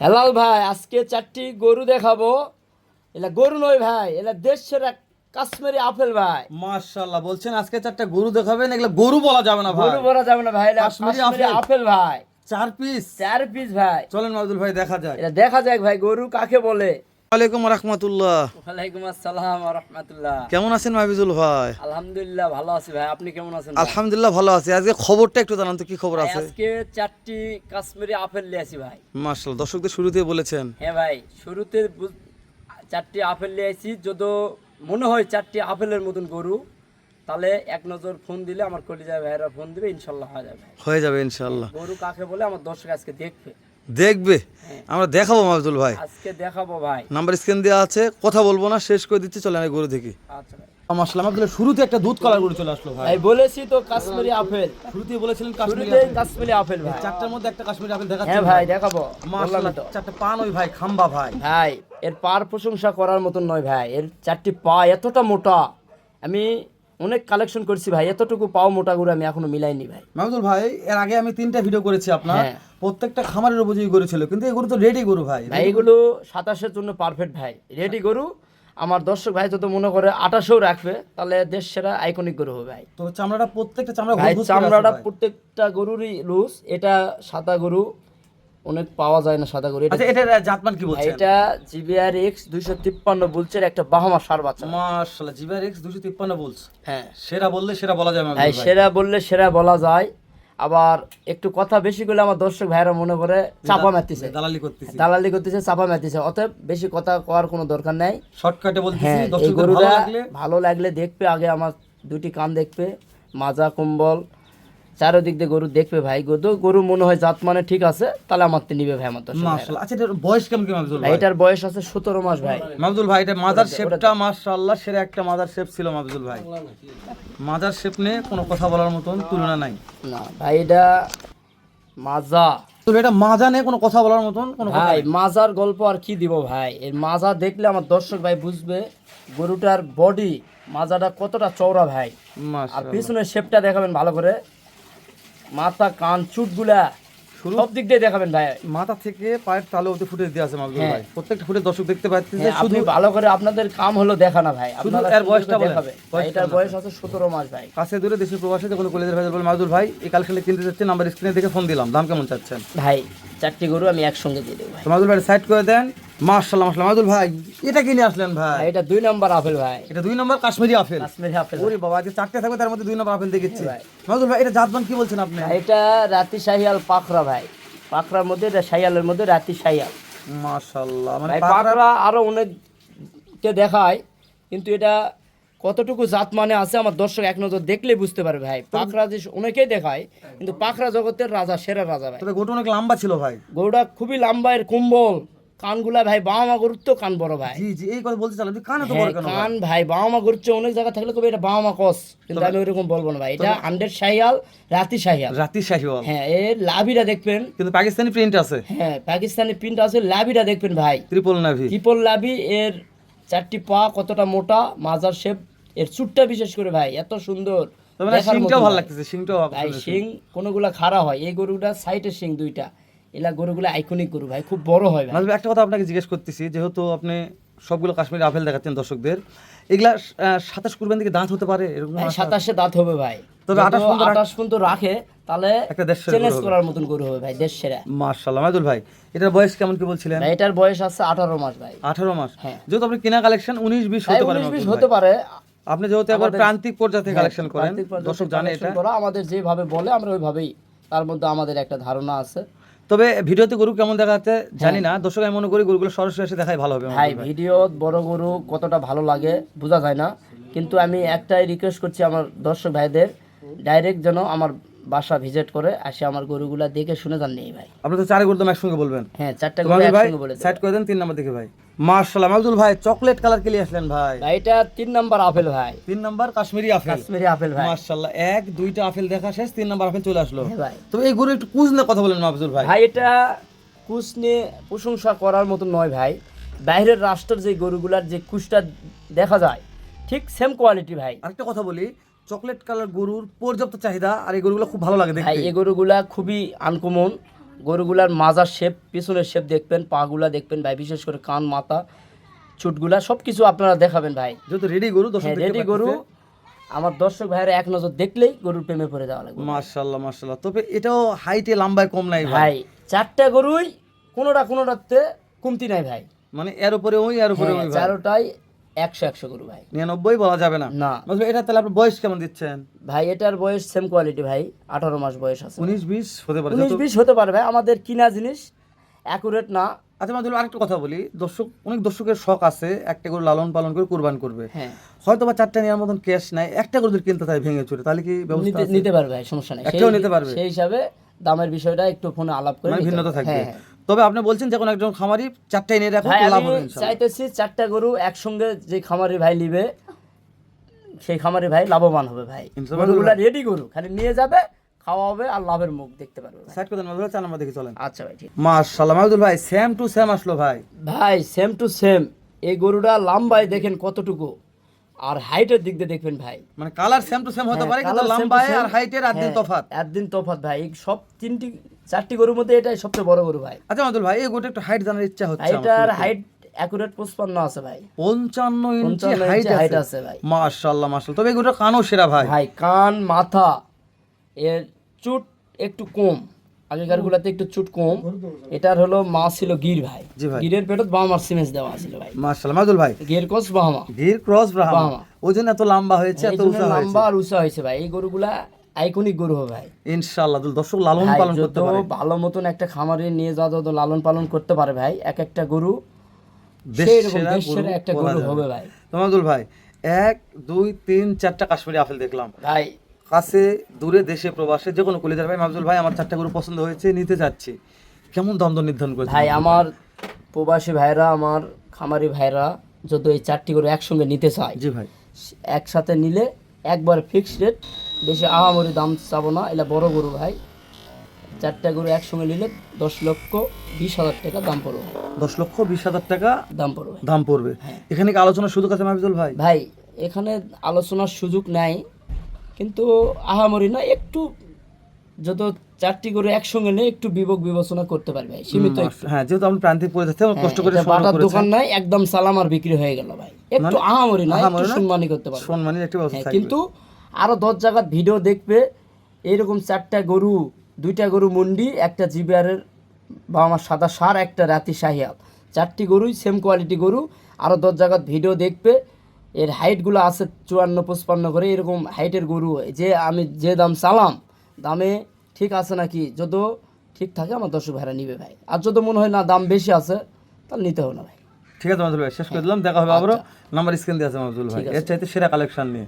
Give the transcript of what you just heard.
হেলাল ভাই, আজকে 4টি গরু দেখাবো। এলা গরু নয় ভাই, এলা দেশের এক কাশ্মীরি আপেল ভাই। মাশাআল্লাহ, বলছেন আজকে 4টা গরু দেখাবেন, এগুলো গরু বলা যাবে না ভাই। গরু বলা যাবে না ভাই, এলা কাশ্মীরি কাশ্মীরি আপেল। আপেল ভাই। 4 পিস। 4 পিস ভাই। চলেন মাহমুদুল ভাই দেখা যায়। এটা দেখা যাক ভাই গরু কাকে বলে। ওয়ালাইকুম রাহমাতুল্লাহ। ওয়ালাইকুম আসসালাম ওয়া রাহমাতুল্লাহ। কেমন আছেন মাহফিজুল ভাই? আলহামদুলিল্লাহ ভালো আছি ভাই, আপনি কেমন আছেন ভাই? আলহামদুলিল্লাহ ভালো আছি। আজকে খবরটা একটু জানান তো, কি খবর ভাই, আছে? আজকে 4টি কাশ্মীরি আপেল নিয়ে আসি ভাই। মাশাআল্লাহ, দর্শকদের শুরুতেই বলেছেন। হ্যাঁ ভাই, শুরুতে 4টি আপেল নিয়ে আসি। যদি মনে হয় 4টি আপেলের মতন গরু, তাহলে এক নজর ফোন দিলে আমার কলিজা ভাইরা ফোন দিবে, ইনশাল্লাহ হয়ে যাবে। হয়ে যাবে ইনশাআল্লাহ। গরু কাকে বলে আমার দর্শক আজকে দেখবে। দেখবে, হ্যাঁ। আমরা দেখাবো মাহফিজুল ভাই। আজকে দেখাবো ভাই। নাম্বার স্ক্রিন দেওয়া আছে, কথা বলবো না, শেষ করে দিচ্ছি। চলেন আমি গরু দেখি। আচ্ছা ভাই। মাশাআল্লাহ, আমাদের শুরুতে একটা দুধ কালার গরু চলে আসলো ভাই। ভাই বলেছি তো কাশ্মীরি আপেল, শুরুতেই বলেছিলেন কাশ্মীরি শুরুতেই আপেল। কাশ্মীরি আপেল ভাই। 4টার মধ্যে একটা কাশ্মীরি আপেল দেখাচ্ছেন। হ্যাঁ ভাই দেখাবো, মাশাআল্লাহ, বললামই তো। 4টা পান ওই ভাই, খাম্বা ভাই। ভাই এর পার প্রশংসা করার মতন নয় ভাই। এর 4টি পা এতটা মোটা, আমি অনেক কালেকশন করছি ভাই, এতটুকু পাও মোটা গরু আমি এখনো মিলাইনি ভাই। মাহমুদুল ভাই, এর আগে আমি 3টা ভিডিও করেছি আপনার। হ্যাঁ। প্রত্যেকটা খামারের উপযোগী গরু ছিল, কিন্তু এই গরু তো রেডি গরু ভাই। ভাই এগুলো 27-এর জন্য পারফেক্ট ভাই, রেডি গরু। আমার দর্শক ভাই যদি মনে করে 28-এও রাখবে, তাহলে দেশ সেরা আইকনিক গরু হবে ভাই। তো চামড়াটা, প্রত্যেকটা চামড়া ভাই ঘুষ চামড়াটা প্রত্যেকটা গরুরই লুজ। এটা সাদা গরু, অনেক পাওয়া যায় না সাদা গরু। আচ্ছা, এটার জাতমান কি ভাই, বলছেন? এটা জিবিআর এক্স 253 বুলচের একটা বাহামা সার বাচ্চা। মাশাআল্লাহ, জিবিআর এক্স 253 বলছ। হ্যাঁ সেরা বললে সেরা বলা যায় ভাই, মাহমুদুল ভাই। সেরা বললে সেরা বলা যায়। আবার একটু কথা বেশি করলে আমার দর্শক ভাইরা মনে করে চাপা মারতেছে, দালালি করতেছি। দালালি করতেছে, চাপা মারতেছে। অতএব বেশি কথা কওয়ার কোনো দরকার নাই। শর্টকাটে বলতেছি, হ্যাঁ, এই দর্শকদের ভালো গরুটা লাগলে ভালো লাগলে দেখবে। আগে আমার 2টি কান দেখবে, মাজা কম্বল চারোদিক দিয়ে গরু দেখবে ভাই। গরু মনে হয় জাত মানে ঠিক আছে, তাহলে আমার তো নিবে ভাই আমার দর্শক ভাইরা। মাশাআল্লাহ। আচ্ছা, এটার বয়স কেমন কি মাহমুদুল ভাই ভাই? এটার বয়স আছে 17 মাস ভাই। মাহমুদুল ভাই, এটা মাদার শেপটা মাশাআল্লাহ সেরা একটা মাদার শেপ ছিল মাহমুদুল ভাই। মাদার শেপ নিয়ে কোনো কথা বলার মতন তুলনা নাই। না ভাই, এটা মাজা। তো এটা মাজা নিয়ে কোনো কথা বলার মতন কোনো কথা ভাই নাই। মাজার গল্প আর কি দিব ভাই। এর মাজা দেখলে আমার দর্শক ভাই বুঝবে গরুটার বডি, মাজাটা কতটা চওড়া ভাই। আর মাশাআল্লাহ, পিছনের শেপটা দেখাবেন ভালো করে, মাথা কান চুটগুলা সব দিক দিয়ে দেখাবেন ভাই। মাথা থেকে পায়ের তালু অবধি ফুটেজ দেওয়া আছে মাহমুদুল হ্যাঁ। ভাই। প্রত্যেকটা ফুটেজ দর্শক দেখতে পাচ্ছে। হ্যাঁ, শুধু আপনি ভালো করে, আপনাদের কাম হলো দেখানো ভাই। শুধু আপনারা এর বয়সটা বলেন। দেখাবে ভাই, এটার বয়স আছে 17 মাস ভাই। কাছে দূরে দেশের প্রবাসী কোনো কলেজের ভাই বলে মাহমুদুল ভাই এই কালেকশনে কিনতে যাচ্ছে, নাম্বার স্ক্রিনে দেখে ফোন দিলাম। দাম কেমন চাচ্ছেন? ভাই 4টি গরু আমি একসঙ্গে দিয়ে দেবো ভাই। তো মাহমুদুল ভাই সাইড করে দেন। মাশাআল্লাহ মাশাআল্লাহ, মাহমুদুল ভাই এটা কিনে আসলেন ভাই? ভাই, এটা 2 নম্বর আপেল ভাই, এটা 2 নম্বর কাশ্মীরি আপেল। কাশ্মীরি আপেল। ওরে বাবা, আজকে 4টে থাকবে, তার মধ্যে 2 নম্বর আপেল দেখেছি ভাই। মাহমুদুল ভাই। এটা জাতমান কি বলছেন আপনি? ভাই, এটা রাতি শাহিয়াল পাখরা ভাই। পাখরার মধ্যে, এটা শাহিয়ালের মধ্যে রাতি শাহিয়াল। মাশাআল্লাহ, মানে ভাই পাখরা আরো অনেককে দেখায়, কিন্তু এটা কতটুকু জাত মানে আছে আমার দর্শক এক নজর দেখলে বুঝতে পারবে ভাই। পাখরা যে অনেকেই দেখায়, কিন্তু পাখরা জগতের রাজা, সেরা রাজা ভাই। তবে গোটা অনেক লম্বা ছিল ভাই। গরুটা খুবই লম্বা, এর কুম্বল কানগুলা ভাই, বাবা গরুর তো কান বড় ভাই। জি জি, এই কথা বলতে চালাম, কানে তো হ্যাঁ, বড় কেন ভাই? কান ভাই বাবা গরুর চেয়ে অনেক জায়গা থাকলে কবে এটা বাবা কস, কিন্তু আমি ওইরকম বলবো না ভাই। এটা 100 শাহিয়াল, রাতি শাহিয়াল। রাতি শাহিওয়াল। হ্যাঁ, এর লাভিটা দেখবেন। কিন্তু পাকিস্তানি প্রিন্ট আছে। হ্যাঁ, পাকিস্তানি প্রিন্ট আছে। লাভিটা দেখবেন ভাই, ত্রিপল নাভি। ট্রিপল লাভি। এর 4টি পা কতটা মোটা, মাজার শেপ। এর চুটটা বিশেষ করে ভাই এত সুন্দর, তবে না, দেখার শিংটাও মতো ভালো ভাই। লাগতেছে, শিংটাও ভাই শিং কোনগুলা খাড়া হয়, এই গরুটা সাইডের শিং 2টা, এলা গরুগুলা আইকনিক গরু ভাই, খুব বড় হয় ভাই। মাহমুদুল ভাই, একটা কথা আপনাকে জিজ্ঞেস করতেছি, যেহেতু আপনি সবগুলো কাশ্মীরি আপেল দেখাচ্ছেন দর্শকদের, এগুলা 27 কুরবান থেকে দাঁত হতে পারে এরকম ভাই আশা? 27-এ দাঁত হবে ভাই। তবে 28 পর্যন্ত রাখে, তাহলে একটা দেশ সেরা চ্যালেঞ্জ গরু হবে। করার মতন গরু হবে ভাই, দেশ সেরা। মাশাআল্লাহ। মাহমুদুল ভাই, এটার বয়স কেমন কি বলছিলেন? ভাই এটার বয়স আছে 18 মাস ভাই। 18 মাস। হ্যাঁ। যেহেতু আপনি কিনা কালেকশন 19-20 ভাই হতে পারে 19-20 মাহমুদুল হতে ভাই। পারে। আপনি যেহেতু একবার আমাদের- প্রান্তিক পর্যায়ে থেকে হ্যাঁ, কালেকশন করেন, প্রান্তিক পর্যায়ে দর্শক জানে collection এটা। করা, আমাদের যেভাবে বলে আমরা ওইভাবেই, তার মধ্যে আমাদের একটা ধারণা আছে। তবে ভিডিওতে গরু কেমন দেখা যাচ্ছে জানি না, দর্শক আমি মনে করি গরুগুলো সরাসরি এসে দেখাই ভালো হবে ভাই মাহমুদুল ভাই। ভিডিও বড় গরু কতটা ভালো লাগে বোঝা যায় না, কিন্তু আমি একটাই রিকোয়েস্ট করছি আমার দর্শক ভাইদের, ডাইরেক্ট যেন আমার বাসা ভিজিট করে আসে আমার গরুগুলা দেখে শুনে যান নেই ভাই। আপনি তো 4 গরু দাম একসঙ্গে বলবেন। হ্যাঁ, 4টা তো গরু মাহমুদুল ভাই একসঙ্গে বলে দেব। সাইড করে দেন, 3 নাম্বার দেখে ভাই। মাশাআল্লাহ, মাহমুদুল ভাই চকলেট কালার কে নিয়ে আসলেন ভাই? ভাই এটা 3 নাম্বার আপেল ভাই, 3 number Kashmiri apple. Kashmiri apple ভাই। মাশাআল্লাহ, 1-2টা আপেল দেখা শেষ, 3 নাম্বার আপেল চলে আসলো। হ্যাঁ ভাই। তবে এই গরু একটু কুজ নিয়ে কথা বলেন মাহমুদুল ভাই। ভাই এটা কুচ নিয়ে প্রশংসা করার মতো নয় ভাই। বাইরের রাষ্ট্রের যে গরুগুলার যে কুচটা দেখা যায়, ঠিক সেম কোয়ালিটি ভাই। আরেকটা কথা বলি, চকলেট কালার গরুর পর্যাপ্ত চাহিদা, আর এই গরুগুলো খুব ভালো লাগে ভাই দেখতে। এই গরুগুলা খুবই আনকমন, গরুগুলার মাজার শেপ, পিছনের শেপ দেখবেন, পাগুলা দেখবেন ভাই, বিশেষ করে কান, মাথা, চুটগুলা সব কিছু আপনারা দেখাবেন ভাই। যেহেতু রেডি গরু দর্শক হ্যাঁ, দেখতে রেডি গরু, পাচ্ছে। আমার দর্শক ভাইয়েরা এক নজর দেখলেই গরুর প্রেমে পড়ে যাওয়া লাগবে মাশাআল্লাহ মাশাআল্লাহ। তবে এটাও হাইটে লম্বায় কম নাই ভাই, ভাই। চারটা গরুই কোনোটাতে কমতি নাই ভাই, মানে এর উপরে ওই এর উপরে ওই ভাই, চারোটাই 100 গরু ভাই, 99 বলা যাবে না। না বলবে এটা তাহলে আপনি বয়স কেমন দিচ্ছেন? ভাই। এটার বয়স সেম কোয়ালিটি ভাই, 18 মাস বয়স আছে। 19-20 হতে পারে। 19-20 হতে পারে ভাই, আমাদের কিনা জিনিস অ্যাকুরেট না। আচ্ছা মাদুল, আরেকটা কথা বলি, অনেক দর্শকের শখ আছে একটা গরু লালন পালন করে কুরবান করবে, হ্যাঁ, হয়তো বা 4টা নেওয়ার মতন ক্যাশ নাই, একটা গরু যদি কিনতে চায় ভেঙে চুরে, তাহলে কি ব্যবস্থা আছে? নিতে পারবে ভাই, সমস্যা নাই, একটাও নিতে পারবে? সেই হিসাবে দামের বিষয়টা একটু ফোনে আলাপ করে মানে নিতে ভিন্নতা হবে। থাকবে। হ্যাঁ, তবে আপনি বলছেন যে কোনো একজন খামারি 4টাই নিয়ে রাখুন, ভাই লাভ আমি হবে ইনশাআল্লাহ। চাইতেছি 4টা গরু একসঙ্গে যে খামারি ভাই নিবে, সেই খামারি ভাই লাভবান হবে ভাই। ইনশাআল্লাহ। গরুগুলা রেডি গরু, খালি নিয়ে যাবে, খাওয়া হবে আর লাভের মুখ দেখতে পারবে ভাই। সাইড করে দেন মাদুল, 4 নাম্বার দেখি চলেন। আচ্ছা ভাই, ঠিক। মাশাআল্লাহ মাদুল ভাই, সেম টু সেম আসলো ভাই। ভাই সেম টু সেম, এই গরুটা লম্বায় দেখেন কতটুকু, আর হাইটের দিক দিয়ে দেখবেন ভাই। মানে কালার সেম টু সেম হতে পারে, কিন্তু লম্বায় আর হাইটের একদিন তফাৎ। একদিন তফাৎ ভাই। এই সব 4টি গরুর মধ্যে এটাই সবচেয়ে বড় গরু ভাই। আচ্ছা মাদুল ভাই, এই গরুটা একটু হাইট জানার ইচ্ছা হচ্ছে আমার। এটার হাইট অ্যাকুরেট 55 আছে ভাই, 55 ইঞ্চি 55 হাইট ইঞ্চি হাইট আছে। আছে ভাই। মাশাআল্লাহ মাশাআল্লাহ। তবে এই গরুটা কানও সেরা ভাই। ভাই কান, মাথা, এর চুট একটু কম, আগেকার গুলাতে একটু চুট কম। এটার হলো মা ছিল গির ভাই, জি ভাই। গিরের পেটত বাহামার সিমেন্স দেওয়া ছিল ভাই, মাশাআল্লাহ মাদুল ভাই, গির ক্রস বাহামা, গির ক্রস ব্রাহ্মা, ব্রাহ্মা। ওই জন্য এত লম্বা হয়েছে, এই এত জন্য উঁচা হয়েছে। লম্বা আর উঁচা হয়েছে ভাই। এই গরুগুলা আইকনিক গরু হবে ভাই। ইনশাআল্লাহ দর্শক লালন ভাই পালন যত করতে পারে, ভালো মতন একটা খামারে নিয়ে যাওয়া, যত লালন পালন করতে পারে ভাই, এক একটা গরু দেশ সেইরকম সেরা দেশ সেরা গরু একটা বলা গরু যাবে। হবে ভাই। তো মাদুল ভাই, 1 2 3 4টা কাশ্মীরি আপেল দেখলাম, ভাই কাছে দূরে দেশে প্রবাসে যে কোনো কলিজার ভাই। মাদুল ভাই, আমার 4টা গরু পছন্দ হয়েছে, নিতে যাচ্ছি, কেমন দাম দর নির্ধারণ করেছেন? ভাই আমার প্রবাসী ভাইরা, আমার খামারি ভাইরা যদি এই 4টি গরু একসঙ্গে নিতে চায়, জি ভাই, একসাথে নিলে একবার ফিক্সড রেট, বেশি আহামরি দাম চাবো না। এটা বড় গরু ভাই, 4টা গরু একসঙ্গে নিলে 10,20,000 টাকা দাম পড়বে, 10,20,000 টাকা দাম পড়বে। দাম পড়বে। এখানে কি আলোচনার সুযোগ আছে মাহফুজুল ভাই? ভাই এখানে আলোচনার সুযোগ নাই, কিন্তু আহামরি না, একটু যত 4টি গরু একসঙ্গে নিয়ে একটু বিবেচনা করতে পারবে ভাই, সীমিত একটু। হ্যাঁ, যেহেতু আপনি প্রান্তিক পড়ে যাচ্ছে, আমার কষ্ট করে এটা সংগ্রহ বাটার করেছেন। দোকান নাই, একদম সালাম আর বিক্রি হয়ে গেল ভাই। একটু আহামরি না, একটু সম্মানী করতে পারবে। সম্মানের একটি ব্যবস্থা হ্যাঁ, থাকবে। কিন্তু আরো 10 জায়গার ভিডিও দেখবে, এরকম 4টা গরু, 2টা গরু মুন্ডি, একটা জিবিআরের বা আমার সাদা সার, একটা রাতি শাহিয়াল, 4টি গরুই সেম কোয়ালিটি গরু। আরো 10 জায়গার ভিডিও দেখবে, এর হাইটগুলো আছে 54-55 করে, এরকম হাইটের গরু। যে আমি যে দাম চালাম, দামে ঠিক আছে নাকি, যত ঠিক থাকে আমার দর্শক ভাইরা নিবে ভাই। আর যদি মনে হয় না দাম বেশি আছে, তাহলে নিতে হবে না ভাই। ঠিক আছে মাহফুজুল ভাই, শেষ করে দিলাম, দেখা হবে আবারও। নাম্বার স্ক্রিন দিয়ে আছে মাহফুজুল ভাই, এর চাইতে সেরা কালেকশন নিয়ে।